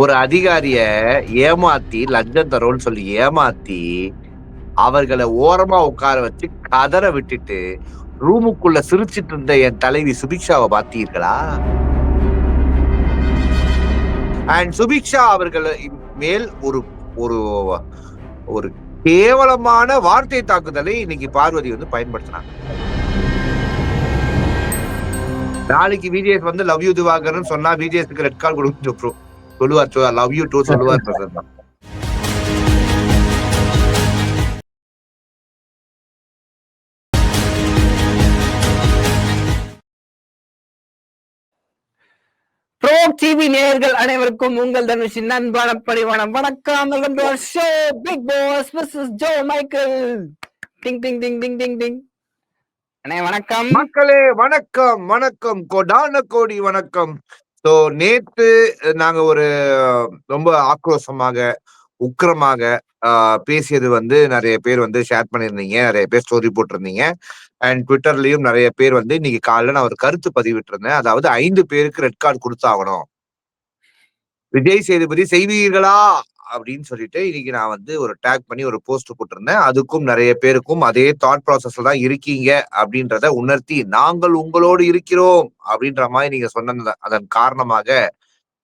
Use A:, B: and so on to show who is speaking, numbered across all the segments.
A: ஒரு அதிகாரிய ஏமாத்தி லஞ்சம் தரோன்னு சொல்லி ஏமாத்தி அவர்கள ஓரமா உட்கார வச்சு கதற விட்டுட்டு ரூமுக்குள்ள சிரிச்சிட்டு இருந்த என் தலைவி சுபிக்ஷாவை பார்த்தீர்களா? அண்ட் சுபிக்ஷா அவர்கள் மேல் ஒரு ஒரு ஒரு கேவலமான வார்த்தை தாக்குதலை இன்னைக்கு பார்வதி வந்து பயன்படுத்தினாங்க. நாளைக்கு விஜேஎஸ் வந்து லவ் யூ திவாகர்னு சொன்னா விஜேஎஸ்க்கு ரெட் கார்டு கொடுத்து சொல்லுவார் லவ் யூ டூ சொல்லுவார்.
B: ப்ரோ டிவி நேயர்கள் அனைவருக்கும் உங்கள் தனுஷின் அன்பான பணிவான வணக்கம். Show Bigg Boss versus Jo Michael. Ding ding ding ding ding ding. அண்ணே வணக்கம்
A: மக்களே, வணக்கம் வணக்கம், கோடான கோடி வணக்கம். ஸோ நேத்து நாங்க ஒரு ரொம்ப ஆக்ரோஷமாக உக்கிரமாக பேசியது வந்து நிறைய பேர் வந்து ஷேர் பண்ணியிருந்தீங்க, நிறைய பேர் ஸ்டோரி போட்டிருந்தீங்க. அண்ட் ட்விட்டர்லயும் நிறைய பேர் வந்து இன்னைக்கு காலையில நான் ஒரு கருத்து பதிவிட்டு இருந்தேன். அதாவது 5 பேருக்கு ரெட் கார்டு கொடுத்தாகணும், விஜய் சேதுபதி செய்வீர்களா அப்படின்னு சொல்லிட்டு இன்னைக்கு நான் வந்து ஒரு டேக் பண்ணி ஒரு போஸ்ட் போட்டிருந்தேன். அதுக்கும் நிறைய பேருக்கும் அதே தாட் ப்ராசஸ்ல தான் இருக்கீங்க அப்படின்றத உணர்த்தி நாங்கள் உங்களோடு இருக்கிறோம் அப்படின்ற மாதிரி நீங்க சொன்ன அதன் காரணமாக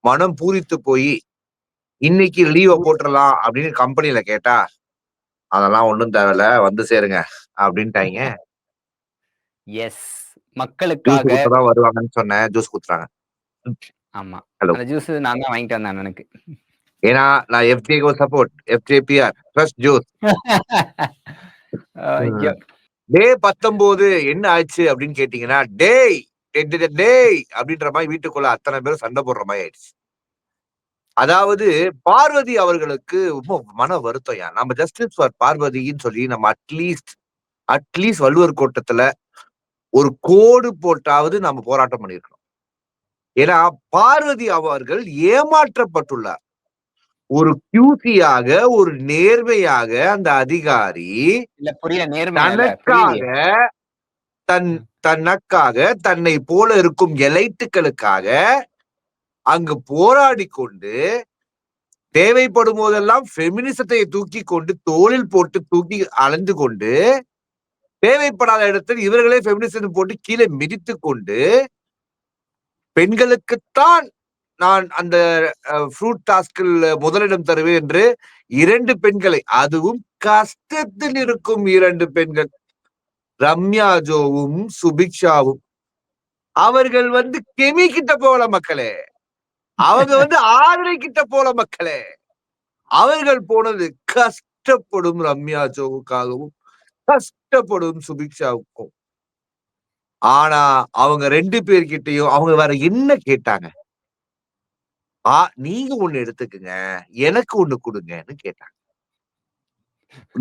A: மனம் பூரித்து போய் இன்னைக்கு லீவை போட்டுடலாம் அப்படின்னு கம்பெனில கேட்டா அதெல்லாம் ஒண்ணும் தேவையில்ல, வந்து சேருங்க அப்படின்ட்டாங்க.
B: எஸ், மக்களுக்காக
A: தான் வருவாங்கன்னு சொன்னேன், ஜூஸ் குத்துறாங்க.
B: ஆமா,
A: ஹலோ,
B: அந்த ஜூஸ் நான் தான் வாங்கிட்டு வந்தேன் எனக்கு.
A: ஏன்னா நான் எஃப்ஜேக்கு சப்போர்ட், எஃப்ஜேபிஆர் ப்ளஸ் ஜூஸ். டே 19 என்ன ஆச்சு அப்படின்னு கேட்டீங்கன்னா, டேய் டேய் அப்படின்ற மாதிரி வீட்டுக்குள்ள அத்தனை பேரும் சண்டை போடுற மாதிரி ஆயிடுச்சு. அதாவது பார்வதி அவர்களுக்கு ரொம்ப மன வருத்தம். நம்ம ஜஸ்டிஸ் ஃபார் பார்வதின்னு சொல்லி நம்ம அட்லீஸ்ட் வள்ளுவர் கோட்டத்துல ஒரு கோடு போட்டாவது நம்ம போராட்டம் பண்ணிருக்கணும். ஏன்னா பார்வதி அவர்கள் ஏமாற்றப்பட்டுள்ளார். ஒரு கியூசியாக, ஒரு நேர்மையாக அந்த அதிகாரி தனக்காக தன்னை போல இருக்கும் எலைட்டுகளுக்காக அங்கு போராடி கொண்டு தேவைப்படும் போதெல்லாம் ஃபெமினிசத்தை தூக்கி கொண்டு தோளில் போட்டு தூக்கி அலைந்து கொண்டு தேவைப்படாத இடத்தில் இவர்களே ஃபெமினிசம் போட்டு கீழே மிதித்து கொண்டு பெண்களுக்குத்தான் நான் அந்த ஃப்ரூட் டாஸ்கில் முதலிடம் தருவேன் என்று 2 பெண்களை, அதுவும் கஷ்டத்தில் இருக்கும் 2 பெண்கள், ரம்யா ஜோவும் சுபிக்ஷாவும், அவர்கள் வந்து கெமி கிட்ட போல மக்களே, அவங்க வந்து ஆதரை கிட்ட போல மக்களே. அவர்கள் போனது கஷ்டப்படும் ரம்யா ஜோவுக்காகவும் கஷ்டப்படும் சுபிக்ஷாவுக்கும். ஆனா அவங்க 2 பேர்கிட்டையும் அவங்க வேற என்ன கேட்டாங்க? நீங்க ஒண்ணு எடுத்துக்குங்க, எனக்கு ஒண்ணு கொடுங்கன்னு கேட்டாங்க.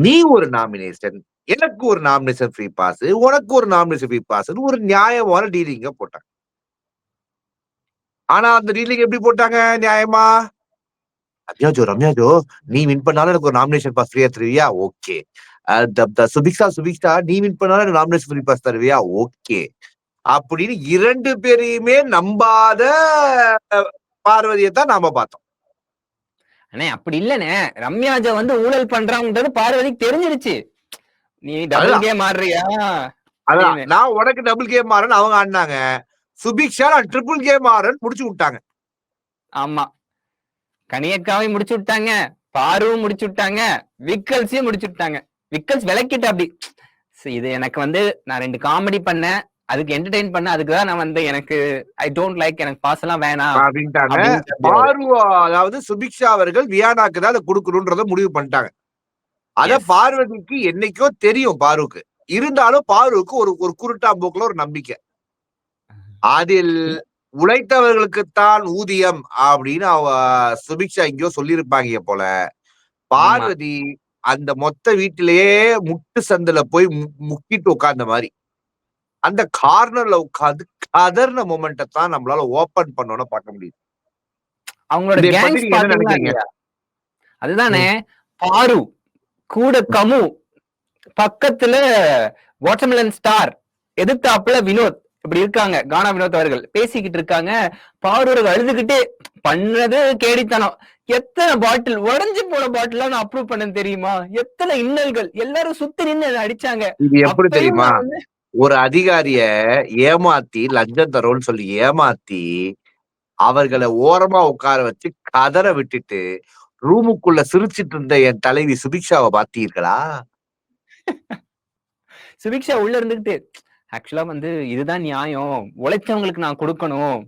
A: நீ ஒரு நாமினேஷன், எனக்கு ஒரு நாமினேஷன் ஃப்ரீ பாஸ், உனக்கு ஒரு நாமினேஷன் ஃப்ரீ பாஸ், ஒரு நியாயமான டீலிங்க போட்டாங்க. ஆனா அந்த டீலிங் எப்படி போட்டாங்க நியாயமா? ரம்யாஜோ நீ வின் பண்ணாலும் எனக்கு ஒரு நாமினேஷன் பாஸ் ஃப்ரீயா தருவியா? ஓகே. சுபிக்ஷா நீ வின் பண்ணாலும் எனக்கு நாமினேஷன் ஃப்ரீ பாஸ் தருவியா? ஓகே. அப்படின்னு 2 பேரையுமே நம்பாத பார்வதியை தான் நாம பார்த்தோம்.
B: அண்ணே அப்படி இல்லனே, ரம்யாஜா வந்து ஊழல் பண்றாங்கன்றது பார்வதிக்கு தெரிஞ்சிருச்சு. நீ டபுள் கேம் ஆடுறியா?
A: அதான் நான் உனக்கு டபுள் கேம் ஆடுறேன்னு அவங்க ஆடினாங்க. சுபிக்ஷா நான் ட்ரிபிள் கேம் ஆடுறேன்னு முடிச்சு விட்டாங்க.
B: ஆமா, கனியக்காவையும் முடிச்சு விட்டாங்க, பாருவும் முடிச்சு விட்டாங்க, விக்கல்ஸையும் முடிச்சு விட்டாங்க. விக்கல்ஸ் விளக்கிட்டு அப்படி இது எனக்கு வந்து நான் 2 காமெடி பண்ணேன், அதுக்கு என்டர்டெயின் பண்ண, அதுக்குதான் நான் வந்து எனக்கு ஐ டோன்ட் லைக், எனக்கு பாஸ் எல்லாம் வேணாம்
A: அப்படின்ட்டாங்க. பாரு அதாவது சுபிக்ஷா அவர்கள் வியானாக்கு தான் அதை கொடுக்கணும்ன்றத முடிவு பண்ணிட்டாங்க. அத பார்வதிக்கு என்னைக்கோ தெரியும் பாருக்கு. இருந்தாலும் பாருக்கு ஒரு குருட்டா போக்குல ஒரு நம்பிக்கை. அதில் உழைத்தவர்களுக்குத்தான் ஊதியம் அப்படின்னு சுபிக்ஷா எங்கேயோ சொல்லியிருப்பாங்க போல. பார்வதி அந்த மொத்த வீட்டிலேயே முட்டு சந்தில போய் முக்கிட்டு உட்கார்ந்த மாதிரி அந்த கார்னர்ல உட்கார்ந்து கதர்ன மொமெண்ட்டை தான் நம்மளால ஓபன் பண்ணோம்னு பார்க்க முடியுது.
B: அவங்களோட கேங்ஸ் பாத்தீங்க அதுதானே. பாரு கூட கமு, பக்கத்துல வாட்டர்மெலன் ஸ்டார், எதிர்த்தாப்புல வினோத், இப்படி இருக்காங்க. கானா வினோத் அவர்கள் பேசிக்கிட்டு இருக்காங்க. பாரூர் அழுதுகிட்டே பண்ணது கேடித்தனம். எத்தனை பாட்டில் உடைஞ்சு போன பாட்டில் நான் அப்ரூவ் பண்ண தெரியுமா? எத்தனை இன்னல்கள் எல்லாரும் சுத்தி நின்னு அடிச்சாங்க.
A: இது எப்படி
B: அப்பயும்
A: தெரியுமா?
B: நான் வந்து
A: ஒரு அதிகாரிய ஏமாத்தி லஞ்சம் தரோன்னு சொல்லி ஏமாத்தி அவர்களை ஓரமா உட்கார வச்சு கதற விட்டுட்டு ரூமுக்குள்ள சிரிச்சிட்டு இருந்த என் தலைவி சுபிக்ஷாவை பார்த்தீர்களா?
B: சுபிக்ஷா உள்ள இருந்துகிட்டு ஆக்சுவலா வந்து இதுதான் நியாயம். உழைச்சவங்களுக்கு நான் கொடுக்கணும்.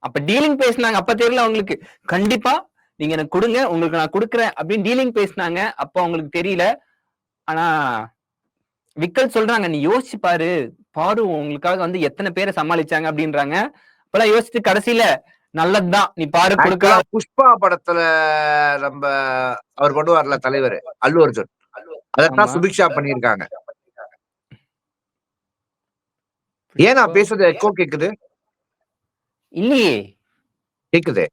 B: அப்ப டீலிங் பேசினாங்க. அப்ப தெரியல அவங்களுக்கு. கண்டிப்பா நீங்க எனக்கு கொடுங்க. உங்களுக்கு நான் கொடுக்குறேன் அப்படின்னு டீலிங் பேசினாங்க. அப்ப அவங்களுக்கு தெரியல. ஆனா விக்கல் சொல்றாங்க, நீ யோசிச்சு பாரு. பாரு உங்களுக்காக வந்து எத்தனை பேரை சமாளிச்சாங்க அப்படின்றாங்க. அப்பெல்லாம் யோசிச்சு கடைசியில நல்லதுதான். நீ பாரு கொடுக்க.
A: ஆக்சுவலா புஷ்பா படத்துல நம்ம அவர் பண்ணுவார்ல தலைவர் அல்லு அர்ஜுன், அதத்தான்
B: ஆமா.
A: சுபிக்ஷா பண்ணியிருக்காங்க. ஏன் நான் பேசுறது எக்கோ கேக்குது?
B: இல்லையே.
A: கேக்குது.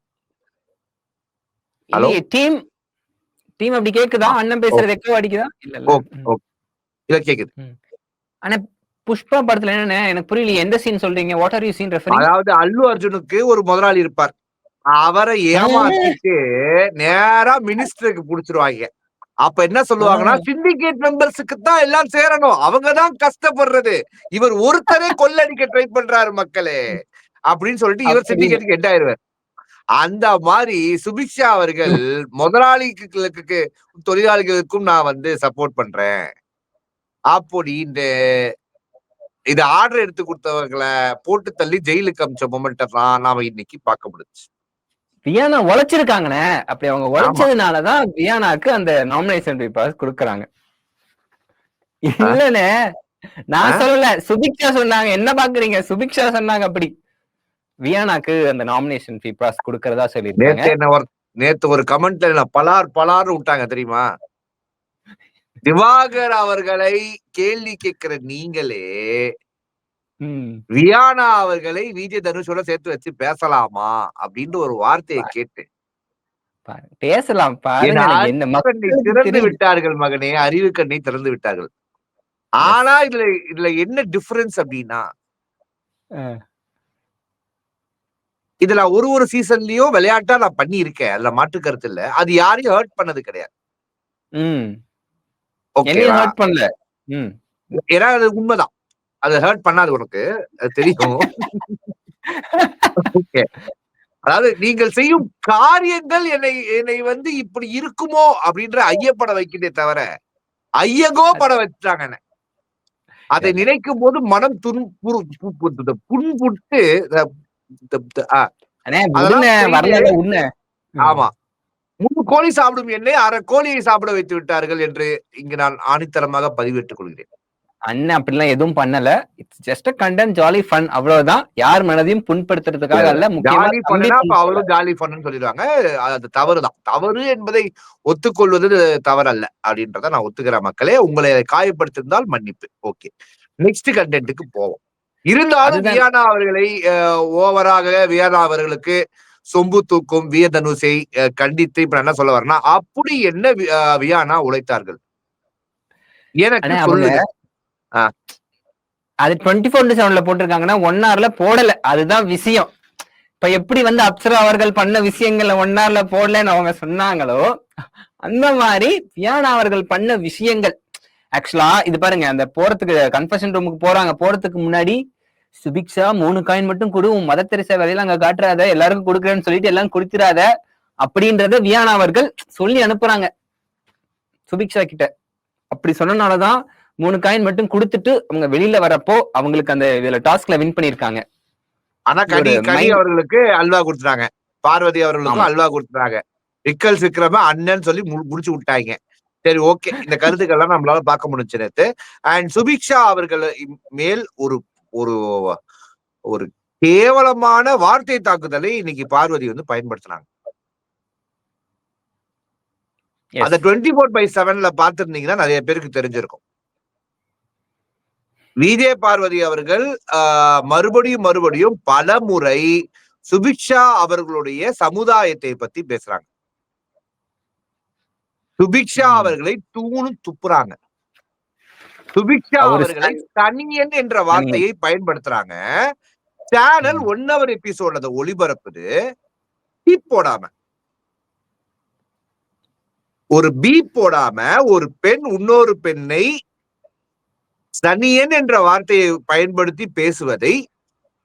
A: ஹலோ,
B: இல்லையே. டீம் அப்படி கேக்குதா? அண்ணன் பேசுறது எக்கோ அடிக்குதா? இல்ல இல்ல.
A: ஓகே ஓகே, இல்ல கேக்குது.
B: ஆனா புஷ்பா படத்துல என்னன்னு எனக்கு புரியல. எந்த சீன் சொல்றீங்க? What are you seen referring?
A: அதாவது அல்லு அர்ஜுனுக்கு ஒரு முதலாளி இருப்பார். அவரை ஏமாத்திட்டு நேரா மினிஸ்டருக்கு புடிச்சிருவாங்க. அப்ப என்ன சொல்லுவாங்கன்னா, சிண்டிகேட் மெம்பர்ஸுக்கு தான் எல்லாம் சேரணும். அவங்கதான் கஷ்டப்படுறது. இவர் ஒருத்தரே கொள்ளடிக்க ட்ரை பண்றாரு மக்களே அப்படின்னு சொல்லிட்டு இவர் சிண்டிகேட்டுக்கு ஹெட் ஆயிருவார். அந்த மாதிரி சுபிக்ஷா அவர்கள் முதலாளிகளுக்கு தொழிலாளிகளுக்கும் நான் வந்து சப்போர்ட் பண்றேன் அப்படி இந்த இது ஆர்டர் எடுத்து கொடுத்தவர்களை போட்டு தள்ளி ஜெயிலுக்கு அமிச்ச மொமெண்ட்டை தான் நாம இன்னைக்கு பார்க்க முடிச்சு.
B: வியானா உழைச்சிருக்காங்கண்ணே. அப்படி அவங்க உழைச்சதுனாலதான் வியானாக்கு அந்த நாமினேஷன் பேப்பர்ஸ் கொடுக்கறாங்க. இல்லண்ணே நான் சொல்லல, சுபிக்ஷா சொன்னாங்க. என்ன பாக்குறீங்க? சுபிக்ஷா சொன்னாங்க அப்படி வியானாக்கு அந்த நாமினேஷன் பேப்பர்ஸ் கொடுக்கறதா சொல்லிருக்காங்க.
A: நேத்து ஒரு கமெண்ட்ல பலார் விட்டாங்க தெரியுமா? திவாகர் அவர்களை கேள்வி கேட்கிற நீங்களே வியானா அவர்களை விஜய் தனுஷோட சேர்த்து வச்சு பேசலாமா அப்படின்னு ஒரு வார்த்தையை கேட்டு
B: பேசலாம்.
A: திறந்து விட்டார்கள் மகனே, அறிவு கண்ணை திறந்து விட்டார்கள். ஆனா இதுல என்ன டிஃபரன்ஸ் அப்படின்னா, இதுல ஒரு சீசன்லயும் விளையாட்டா நான் பண்ணி இருக்கேன். அதுல மாற்று கருத்து இல்ல. அது யாரையும் ஹர்ட் பண்ணது கிடையாது. ஏன்னா அது உண்மைதான். அது ஹர்ட் பண்ணாது, உனக்கு தெரியும். அதாவது நீங்கள் செய்யும் காரியங்கள் என்னை வந்து இப்படி இருக்குமோ அப்படின்ற ஐயப்பட வைக்கிறதே தவிர ஐயகோ பட வச்சுட்டாங்க. அதை நினைக்கும் போது மனம் புண்புட்டு ஆமா 3 கோழி சாப்பிடும் என்னை அரை கோழியை சாப்பிட வைத்து விட்டார்கள் என்று இங்கு நான் ஆணித்தரமாக பதிவிட்டுக் கொள்கிறேன்.
B: அண்ணன் அப்படிலாம் எதுவும் பண்ணல. It's just a content jolly fun அவ்வளவுதான். யார் மனதையும் புண்படுத்துறதுக்காக அல்ல.
A: ஜாலி ஃபன்னா அவளும் ஜாலி ஃபன்னு சொல்லிடுவாங்க. அது தவறுதான். தவறு என்பதை ஒத்துக்கொள்வது தவறல்ல அப்படின்றத நான் ஒத்துக்கிறேன். மக்களே, உங்களை காயப்படுத்திருந்தால் மன்னிப்பு. ஓகே, நெக்ஸ்ட் கண்டென்ட்டுக்கு போவோம். இருந்தாலும் வியானா அவர்களை ஓவராக வியானா அவர்களுக்கு சொம்பு தூக்கும் விய தனுஷை கண்டித்து இப்ப என்ன சொல்ல வரேன்னா, அப்படி என்ன வியானா உழைத்தார்கள் எனக்கு சொல்லுங்க.
B: அது 24/7 போட்டிருக்காங்கன்னா 1 hourல போடல. அதுதான் விஷயம். இப்ப எப்படி வந்து அப்சரா அவர்கள் பண்ண விஷயங்கள்ல 1 hourல போடலன்னு அவங்க சொன்னாங்களோ, அந்த மாதிரி வியானா அவர்கள் பண்ண விஷயங்கள் ஆக்சுவலா இது பாருங்க. அந்த போறதுக்கு கன்ஃபெஷன் ரூமுக்கு போறதுக்கு முன்னாடி சுபிக்ஷா 3 காயின் மட்டும் கொடு, உன் மத தெரசா வேலையில அங்க காட்டுறாத, எல்லாருக்கும் கொடுக்குறேன்னு சொல்லிட்டு எல்லாம் கொடுத்துறாத அப்படின்றத வியானா அவர்கள் சொல்லி அனுப்புறாங்க சுபிக்ஷா கிட்ட. அப்படி சொன்னனாலதான் 3 காயின் மட்டும் கொடுத்துட்டு அவங்க வெளியில வரப்போ அவங்களுக்கு அந்த இதுல டாஸ்க்ல வின் பண்ணிருக்காங்க.
A: ஆனா கனி அவர்களுக்கு அல்வா கொடுத்துட்டாங்க, பார்வதி அவர்களுக்கும் அல்வா கொடுத்துட்டாங்க, விக்கல் விக்ரம அண்ணன் சொல்லி முடிச்சு விட்டாங்க. சரி, ஓகே, இந்த கருத்துக்கள்லாம் நம்மளால பார்க்க முடிஞ்சு நேத்து. அண்ட் சுபிக்ஷா அவர்கள் மேல் ஒரு ஒரு ஒரு கேவலமான வார்த்தை தாக்குதலை இன்னைக்கு பார்வதி வந்து பயன்படுத்தினாங்க. அந்த 24/7 பார்த்திருந்தீங்கன்னா நிறைய பேருக்கு தெரிஞ்சிருக்கும். விஜய் பார்வதி அவர்கள் மறுபடியும் பல முறை சுபிக்ஷா அவர்களுடைய சமுதாயத்தை பத்தி பேசுறாங்க. சுபிக்ஷா அவர்களை தூணு துப்புறாங்க. சுபிக்ஷா
B: அவரு
A: அவர்களை தனியன் என்ற வார்த்தையை பயன்படுத்துறாங்க. சேனல் 1 hour எபிசோட் அதை ஒளிபரப்புது. பீப் போடாம ஒரு பீப் போடாம ஒரு பெண் இன்னொரு பெண்ணை சனியன் என்ற வார்த்தையை பயன்படுத்தி பேசுவதை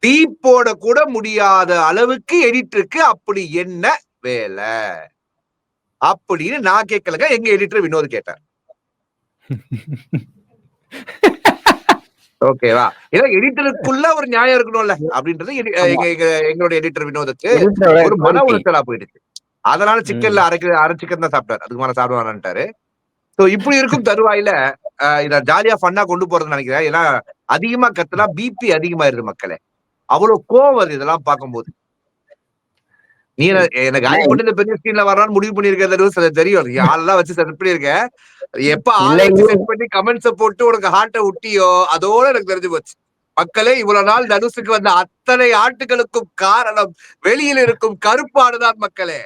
A: பீப் போட கூட முடியாத அளவுக்கு எடிட்டருக்கு அப்படி என்ன வேலை அப்படின்னு நான் கேட்கலங்க, எங்க எடிட்டர் வினோத் கேட்டார். ஓகேவா? ஏன்னா எடிட்டருக்குள்ள ஒரு நியாயம் இருக்கணும்ல அப்படின்றது எங்களுடைய எடிட்டர் வினோதுக்கு ஒரு மன உளைச்சலா போயிடுச்சு. அதனால சிக்கன்ல அரை சிக்கன் தான் சாப்பிட்டாரு. அதுக்கு மேல சாப்பிட வேணான்ட்டாரு. சோ இப்படி இருக்கும் தருவாயில இத ஜாலியா ஃபன்னா கொண்டு போறதுன்னு நினைக்கிறேன். ஏன்னா அதிகமா கத்துனா பிபி அதிகமாயிருது மக்களே. அவ்வளவு கோவம் வருது இதெல்லாம் பார்க்கும்போது. நீ எனக்கு ஆகி கொண்டு இந்த பெரிய ஸ்கிரீன்ல வரான்னு முடிவு பண்ணிருக்கிறது தெரியும். ஆளெல்லாம் வச்சு செட் பண்ணிருக்க. எப்ப ஆளை செட் பண்ணி கமெண்ட்ஸ போட்டு உனக்கு ஹார்ட்டை விட்டியோ அதோட எனக்கு தெரிஞ்சு போச்சு. மக்களே, இவ்வளவு நாள் தனுஷுக்கு வந்த அத்தனை ஆட்டுகளுக்கும் காரணம் வெளியில் இருக்கும் கருப்பாடுதான் மக்களே.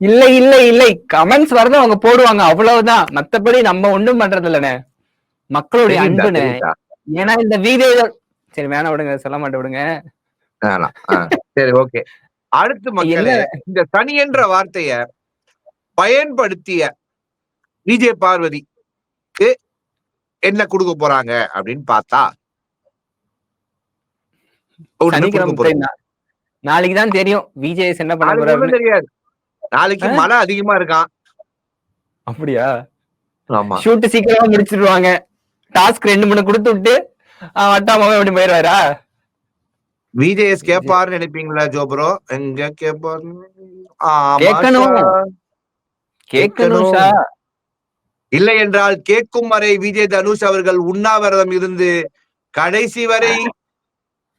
B: இல்லை இல்லை இல்லை, கமெண்ட்ஸ் வரத அவங்க போடுவாங்க, அவ்வளவுதான். மத்தபடி நம்ம ஒண்ணும் பண்றது இல்லனே. மக்களுடைய அன்புனே. ஏன்னா இந்த வீடியோ சரி வேணா விடுங்க, சொல்ல மாட்டேன் விடுங்க.
A: சரி ஓகே. அடுத்து மக்களே, இந்த சனி என்ற வார்த்தைய பயன்படுத்திய விஜய் பார்வதிக்கு என்ன கொடுக்க போறாங்க அப்படின்னு பார்த்தா
B: நாளைக்குதான் தெரியும் விஜய் என்ன பண்ண போறாரு.
A: தெரியாது. நாளைக்கு மழை அதிகமா இருக்கான்.
B: அப்படியா?
A: ஆமா,
B: ஷூட் சீக்கிரமா முடிச்சிருவாங்க. டாஸ்க் 2-3 கொடுத்து விட்டு வட்டாமாவே அப்படி போயிடுவாரா?
A: விஜேஎஸ் கேப்பாருன்னு நினைப்பீங்களா ஜோப்ரோ? எங்க கேப்பாரு?
B: கேட்கணும்.
A: இல்லை என்றால் கேட்கும் வரை விஜய் தனுஷ் அவர்கள் உண்ணாவிரதம் இருந்து கடைசி வரை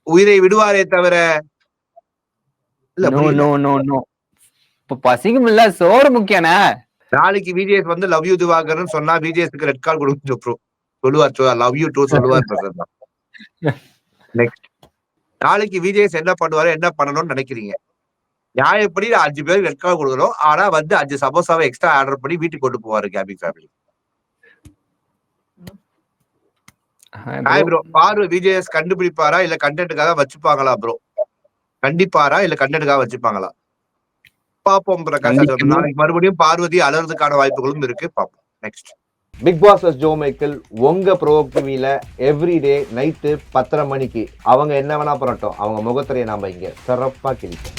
A: உயிரை விடுவாரே தவிர.
B: இப்ப பசிக்கும் இல்ல, சோறு முக்கியன.
A: நாளைக்கு விஜேஎஸ் வந்து லவ் யூ திவாகர்னு சொன்னா விஜேஎஸ்க்கு ரெட் கார்டு கொடுக்கும் ஜோப்ரோ. சொல்லுவார் லவ் யூ டூ சொல்லுவார். நெக்ஸ்ட் நாளைக்கு விஜேஎஸ் என்ன பண்ணுவாரு, என்ன பண்ணணும்னு நினைக்கிறீங்க? நியாயப்படி 5 பேருக்கு ரெட் கார்டு கொடுக்கணும். ஆனா வந்து 5 சமோசாவை எக்ஸ்ட்ரா ஆர்டர் பண்ணி வீட்டுக்கு கொண்டு போவாரு கேபிங் ஃபேமிலி. ப்ரோ, பாரு விஜேஎஸ் கண்டுபிடிப்பாரா இல்ல கண்டென்ட்டுக்காக வச்சுப்பாங்களா ப்ரோ? கண்டிப்பாரா இல்ல கண்டென்ட்டுக்காக வச்சுப்பாங்களா? பாப்போம் பிரகாஷ். நாளைக்கு மறுபடியும் பார்வதி அலறதுக்கான வாய்ப்புகளும் இருக்கு. பாப்போம். Next
C: Big Boss Joe Michael உங்க ப்ரோ டிவில எவ்ரிடே நைட்டு 10:30 மணிக்கு அவங்க என்ன வேணா பண்ணட்டும், அவங்க முகத்திரையை நாம இங்க சிறப்பா கிழிப்போம்.